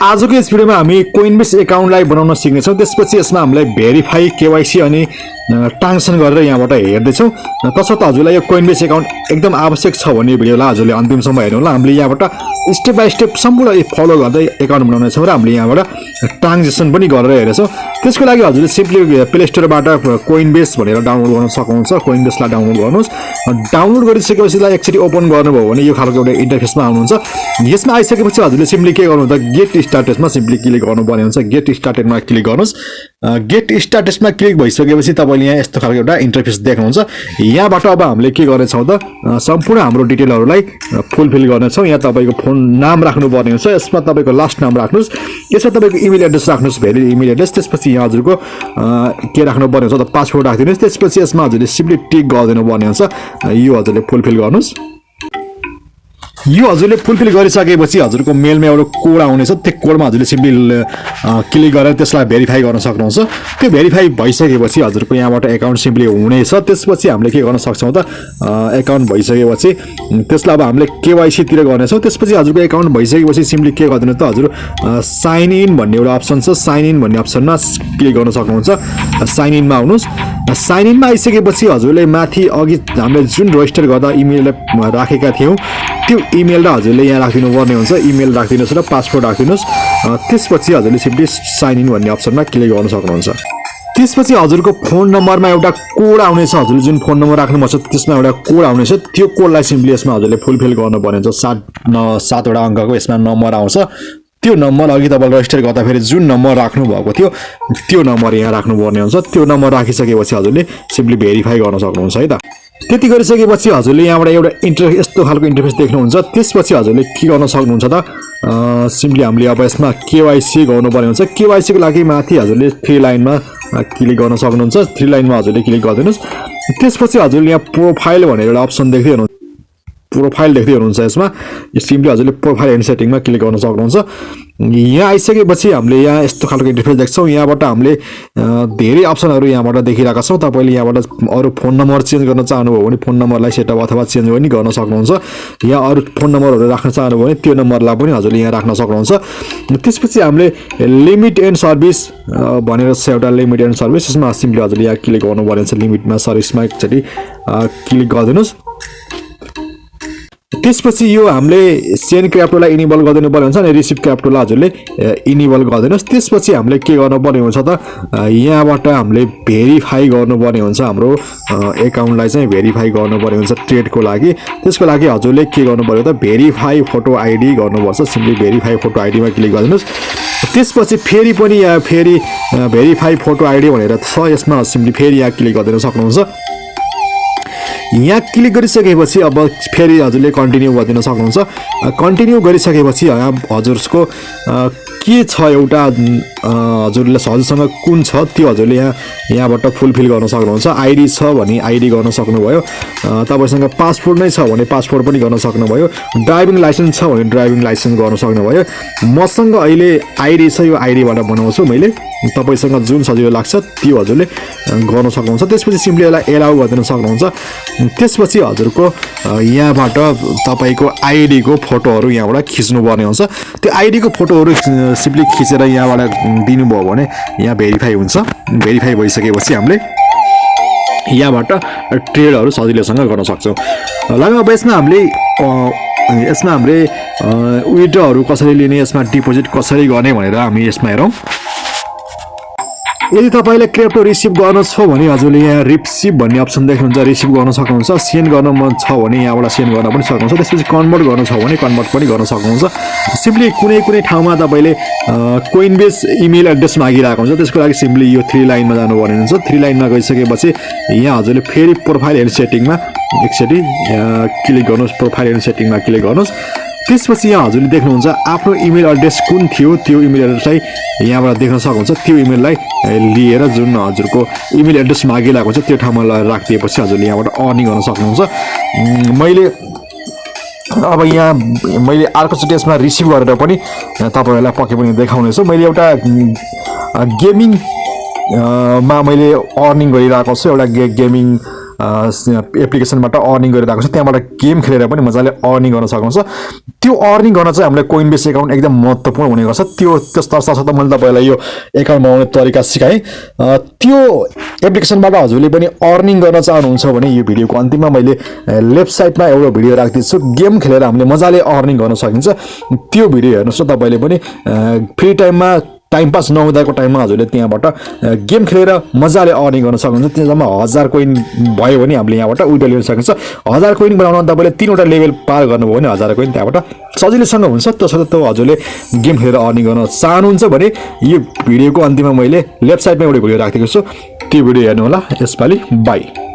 आजको यस भिडियोमा हामी कोइनबेस एकाउन्टलाई बनाउन सिक्नेछौँ। त्यसपछि यसमा हामीलाई भेरिफाई केवाइसी अनि ट्रान्जेक्सन गरेर यहाँबाट हेर्दैछौँ। तसर्थ हजुरलाई यो कोइनबेस एकाउन्ट एकदम आवश्यक छ भने भिडियोलाई हजुरले अन्तिमसम्म हेर्नु होला। हामीले यहाँबाट स्टेप बाई स्टेप सम्पूर्ण फलो गर्दै एकाउन्ट बनाउनेछौँ र हामीले यहाँबाट ट्रान्जेक्सन पनि गरेर हेर्नेछौँ। त्यसको लागि हजुरले सिम्पली प्ले स्टोरबाट कोइनबेस भनेर डाउनलोड गर्न सक्नुहुन्छ। कोइनबेसलाई डाउनलोड गर्नुहोस्। डाउनलोड गरिसकेपछि एकचोटि ओपन गर्नुभयो भने यो खालको एउटा इन्टरफेसमा आउनुहुन्छ। यसमा आइसकेपछि हजुरले सिम्पली के गर्नु त गेट स्टार्टेडमा सिम्पली क्लिक गर्नुपर्ने हुन्छ। गेट स्टार्टेडमा क्लिक गर्नुहोस्। गेट स्टार्टेडमा क्लिक भइसकेपछि तपाईँले यहाँ यस्तो खालको एउटा इन्टरफेस देख्नुहुन्छ। यहाँबाट अब हामीले के गर्नेछौँ त सम्पूर्ण हाम्रो डिटेलहरूलाई फुलफिल गर्नेछौँ। यहाँ तपाईँको फोन नाम राख्नुपर्ने हुन्छ। यसमा तपाईँको लास्ट नाम राख्नुहोस्। यसमा तपाईँको इमेल एड्रेस राख्नुहोस्, भ्यालिड इमेल एड्रेस। त्यसपछि यहाँ हजुरको के राख्नुपर्ने हुन्छ त पासवर्ड राखिदिनुहोस्। त्यसपछि यसमा हजुरले सिम्पली टिक गरिदिनु पर्ने हुन्छ। यो हजुरले फुलफिल गर्नुहोस्। यो हजुरले फुलफिल गरिसकेपछि हजुरको मेलमा एउटा कोड आउनेछ। त्यो कोडमा हजुरले सिम्पली क्लिक गरेर त्यसलाई भेरिफाई गर्न सक्नुहुन्छ। त्यो भेरिफाई भइसकेपछि हजुरको यहाँबाट एकाउन्ट सिम्पली हुनेछ। त्यसपछि हामीले के गर्न सक्छौँ त एकाउन्ट भइसकेपछि त्यसलाई अब हामीले केवाइसी तिर गर्नेछौँ। त्यसपछि हजुरको एकाउन्ट भइसकेपछि सिम्पली के गरिदिनु त हजुर साइन इन भन्ने एउटा अप्सन छ। साइन इन भन्ने अप्सनमा क्लिक गर्न सक्नुहुन्छ। साइन इनमा आउनुहोस्। साइन इनमा आइसकेपछि हजुरले माथि अघि हामीले जुन रेजिस्टर गर्दा इमेल राखेका थियौँ त्यो इमेल र हजुरले यहाँ राखिदिनु पर्ने हुन्छ। इमेल राखिदिनुहोस् र पासवर्ड राखिदिनुहोस्। त्यसपछि हजुरले सिम्पली साइन इन भन्ने अप्सनमा क्लिक गर्न सक्नुहुन्छ। त्यसपछि हजुरको फोन नम्बरमा एउटा कोड आउनेछ। हजुरले जुन फोन नम्बर राख्नुभएको छ त्यसमा एउटा कोड आउनेछ। त्यो कोडलाई सिम्पली यसमा हजुरले फुलफिल गर्नुपर्ने हुन्छ। 7वटा अङ्कको यसमा नम्बर आउँछ। त्यो नम्बर अघि तपाईँले रेजिस्टर गर्दाखेरि जुन नम्बर राख्नुभएको थियो त्यो नम्बर यहाँ राख्नुपर्ने हुन्छ। त्यो नम्बर राखिसकेपछि हजुरले सिम्पली भेरिफाई गर्न सक्नुहुन्छ है त। त्यति गरिसकेपछि हजुरले यहाँबाट एउटा यस्तो खालको इन्टरफेस देख्नुहुन्छ। त्यसपछि हजुरले के गर्न सक्नुहुन्छ त सिम्पली हामीले अब यसमा केवाइसी गर्नुपर्ने हुन्छ। केवाइसीको लागि माथि हजुरले 3 लाइनमा क्लिक गर्न सक्नुहुन्छ। 3 लाइनमा हजुरले क्लिक गरिदिनुहोस्। त्यसपछि हजुरले यहाँ प्रोफाइल भनेर एउटा अप्सन देख्दै हुनुहुन्छ। प्रोफाइल देख्दै हुनुहुन्छ। यसमा यो सिम्पली हजुरले प्रोफाइल एन्ड सेटिङमा क्लिक गर्न सक्नुहुन्छ। यहाँ आइसकेपछि हामीले यहाँ यस्तो खालको इन्टरफेस देख्छौँ। यहाँबाट हामीले धेरै अप्सनहरू यहाँबाट देखिरहेका छौँ। तपाईँले यहाँबाट अरू फोन नम्बर चेन्ज गर्न चाहनुभयो भने फोन नम्बरलाई सेटअप अथवा चेन्ज पनि गर्न सक्नुहुन्छ। यहाँ अरू फोन नम्बरहरू राख्न चाहनुभयो भने त्यो नम्बरलाई पनि हजुरले यहाँ राख्न सक्नुहुन्छ। त्यसपछि हामीले लिमिट एन्ड सर्भिस भनेर छ एउटा लिमिट एन्ड सर्भिस। यसमा सिम्पली हजुरले यहाँ क्लिक गर्नुपर्ने हुन्छ। लिमिटमा सर्भिसमा एकचोटि क्लिक गरिदिनुहोस्। त्यसपछि यो हामीले सेन्ड क्रिप्टोलाई इनेबल गरिदिनु पर्ने हुन्छ अनि रिसिभ क्रिप्टोलाई हजुरले इनेबल गरिदिनुहोस्। त्यसपछि हामीले के गर्नुपर्ने हुन्छ त यहाँबाट हामीले भेरिफाई गर्नुपर्ने हुन्छ। हाम्रो एकाउन्टलाई चाहिँ भेरिफाई गर्नुपर्ने हुन्छ ट्रेडको लागि। त्यसको लागि हजुरले के गर्नुपर्यो त भेरिफाई फोटो आइडी गर्नुपर्छ। सिम्पली भेरिफाई फोटो आइडीमा क्लिक गरिदिनुहोस्। त्यसपछि फेरि पनि यहाँ फेरि भेरिफाई फोटो आइडी भनेर छ। यसमा सिम्पली फेरि यहाँ क्लिक गरिदिन सक्नुहुन्छ। यहाँ क्लिक गरिसकेपछि अब फेरि हजुरले कन्टिन्यू गरिदिन सक्नुहुन्छ। कन्टिन्यू गरिसकेपछि हजुरको के छ एउटा हजुरसँग कुन छ त्यो हजुरले यहाँबाट फुलफिल गर्न सक्नुहुन्छ। आइडी छ भने आइडी गर्न सक्नुभयो। तपाईँसँग पासपोर्ट नै छ भने पासपोर्ट पनि गर्न सक्नुभयो। ड्राइभिङ लाइसेन्स छ भने ड्राइभिङ लाइसेन्स गर्न सक्नुभयो। मसँग अहिले आइडी छ। यो आइडीबाट बनाउँछु मैले। तपाईँसँग जुन सजिलो लाग्छ त्यो हजुरले गर्न सक्नुहुन्छ। त्यसपछि सिम्पली यसलाई एलाउ गरिदिन सक्नुहुन्छ। त्यसपछि हजुरको यहाँबाट तपाईँको आइडीको फोटोहरू यहाँबाट खिच्नुपर्ने हुन्छ। त्यो आइडीको फोटोहरू सिम्पली खिचेर यहाँबाट दिनुभयो भने यहाँ भेरिफाई हुन्छ। भेरिफाई भइसकेपछि हामीले यहाँबाट ट्रेडहरू सजिलैसँग गर्न सक्छौँ। ल अब यसमा हामीले विथड्रहरू कसरी लिने, यसमा डिपोजिट कसरी गर्ने भनेर हामी यसमा हेरौँ। यदि तपाईँले क्रिप्टो रिसिभ गर्नु छ भने हजुरले यहाँ रिसिभ भन्ने अप्सन देख्नुहुन्छ। रिसिभ गर्न सक्नुहुन्छ। सेन्ड गर्न मन छ भने यहाँबाट सेन्ड गर्न पनि सक्नुहुन्छ। त्यसपछि कन्भर्ट गर्नु छ भने कन्भर्ट पनि गर्न सक्नुहुन्छ। सिम्पली कुनै ठाउँमा तपाईँले कोइनबेस इमेल एड्रेस मागिरहेको हुन्छ। त्यसको लागि सिम्पली यो 3 लाइनमा जानुपर्ने हुन्छ। 3 लाइनमा गइसकेपछि यहाँ हजुरले फेरि प्रोफाइल एन्ड सेटिङमा एकचोटि क्लिक गर्नुहोस्। प्रोफाइल एन्ड सेटिङमा क्लिक गर्नुहोस्। त्यसपछि यहाँ हजुरले देख्नुहुन्छ आफ्नो इमेल एड्रेस कुन थियो त्यो इमेल एड्रेसलाई यहाँबाट देख्न सक्नुहुन्छ। त्यो इमेललाई लिएर जुन हजुरको इमेल एड्रेस मागिरहेको हुन्छ त्यो ठाउँमा राखिदिएपछि हजुरले यहाँबाट अर्निङ गर्न सक्नुहुन्छ। अब यहाँ मैले अर्कोचोटि यसमा रिसिभ गरेर पनि तपाईँहरूलाई पक्कै पनि देखाउनेछु। मैले एउटा गेमिङमा मैले अर्निङ गरिरहेको छु। एउटा गेमिङ एप्लिकेसनबाट अर्निङ गरिरहेको छ त्यहाँबाट गेम खेलेर पनि मजाले अर्निङ गर्न सक्नुहुन्छ त्यो अर्निङ गर्न चाहिँ हामीलाई कोइनबेस एकाउन्ट एकदम महत्त्वपूर्ण हुने गर्छ त्यो तसर्थ मैले तपाईँलाई यो एकाउन्ट बनाउने तरिका सिकाएँ त्यो एप्लिकेसनबाट हजुरले पनि अर्निङ गर्न चाहनुहुन्छ भने यो भिडियोको अन्तिममा मैले लेफ्ट साइडमा एउटा भिडियो राखिदिन्छु गेम खेलेर हामीले मजाले अर्निङ गर्न सकिन्छ त्यो भिडियो हेर्नुहोस् न तपाईँले पनि फ्री टाइममा टाइम पास नहुँदाको टाइममा हजुरले त्यहाँबाट गेम खेलेर मजाले अर्निङ गर्न सक्नुहुन्छ त्यसमा 1000 कोइन भयो भने हामीले यहाँबाट विड्रो लिन सकिन्छ 1000 कोइन बनाउन तपाईँले 3वटा लेभल पार गर्नुभयो भने 1000 कोइन त्यहाँबाट सजिलैसँग हुन्छ त्यसर्थ हजुरले गेम खेलेर अर्निङ गर्न चाहनुहुन्छ भने यो भिडियोको अन्तिममा मैले लेफ्ट साइडमा एउटा भिडियो राखिदिएको छु त्यो भिडियो हेर्नु होला यसपालि बाई